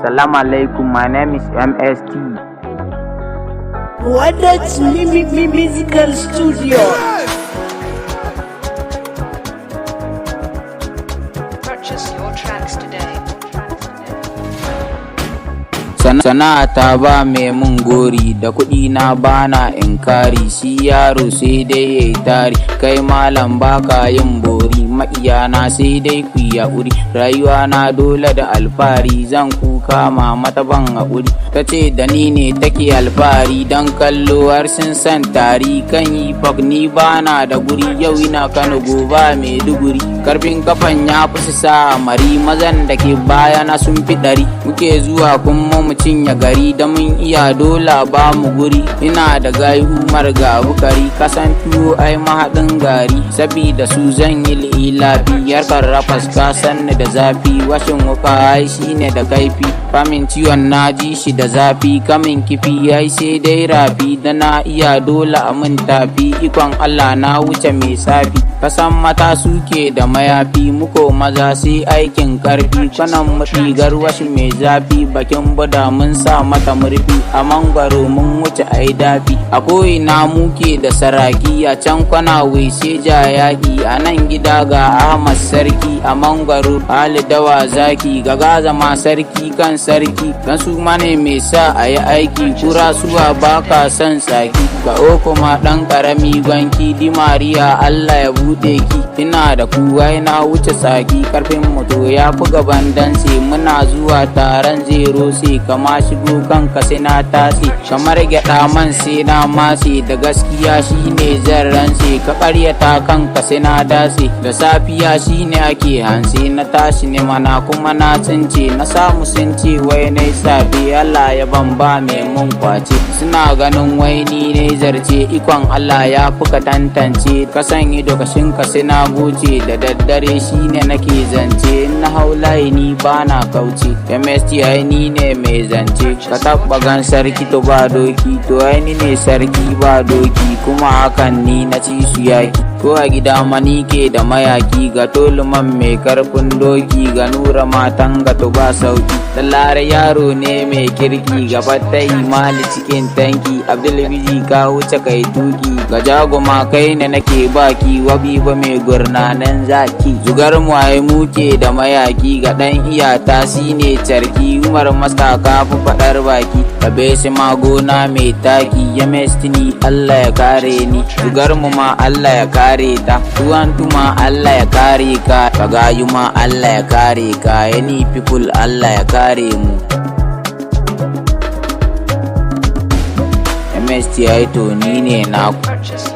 Salam alaikum, my name is MST. Wada's Musical Studio. Purchase your tracks today. Sana'ata ba mai mun gori, da kuɗi na bana inkari, shi yaro sai dai yayi tari, kai malam baka yin bori, maƙiyana sai dai ku yi haƙuri, rayuwa na dole da alfahari, zan kuka mama ta ban haƙuri, ta ce da ni ne take alfahari, don kallo har sun san tari, kan yi fak ni bana da guri, yau ina Kano gobe Maiduguri, karfin kafan ya fi su sa mari, mazan da ke bayana sun fi ɗari, muke zuwa kuma mu cinye gari da mun iya dola ba mu guri, ina da gayi Umar ga Bukari, kasan tuwo ai mahaɗin gari, sabida su zan yi lilafi, yarkar rafas ka sanni da zafi, washin wuka ai shine da kaifi, famin ciwon na ji shi da zafi, kamin kifi ai sai dai rafi, da na iya dola a mun tafi, ikon Allah na wuce mai safi, kasan mata suke da mayafi, muko maza sai aikin karfi, kanan matigar washi mai zafi, bakin buda mun sa mata murfi, a mangwaro mun wuce ai dafi, a ko'ina muke da saraki, a can kwana wai sai jayaki, a nan gida ga Ahmad sarki, a mangwaro Ali dawa zaki, ga gaza ma sarki kan sarki, dan su mane mai sa a yi aiki, kura suwa baka son tsaki, ga kuma dan karami gwanki, di Mariya Allah ya bude ki, ina da kuwa na wuce tsaki, karfin mutu ya fi gaban danse, muna zuwa taron zero sai kama shigo kanka sai na tasi, kamar gyada man sai na masi, da gaskiya shine zan ranse, ka karyata kanka sai na dase, da safiya shine ake hanse, na tashi ne mana kuma na tsince, na samu sun ce wai nai sabi, Allah ya ban ba mai mun kwace, suna ganin wai ni ne zarce, ikon Allah ya fuka tantance, ka san ido kashin ka sai na goce, da daddare shine nake zance, na haulayi ni bana kauce, MST ai ni ne mai zance, ka taba gan sarki to ba doki, to ai ni ne sarki ba doki, kuma hakan ni na ci su yaki, ko a gida mani ke da mayaki, ga toluman mai karfin doki, ga nura matan ga to ba sauki, tallare yaro ne mai kirki, gaba ta mali cikin tanki, Abdulbiji ka wuce kai tuki, ga jagoma kai ne nake baki, wabi ba mai gurnanan zaki, zugar mu ai muke da mayaki, ga dan iya tasi ne carki, Umar masta ka fi faɗar baki, ka besi magona mai taki, ya mestini Allah ya kare ni, zugar mu ma Allah ya kare ta, tuwan tuma Allah ya kare ka, bagayu ma Allah ya kare ka, yani people Allah ya kare mu. MST ai to ni ne naku. Purchase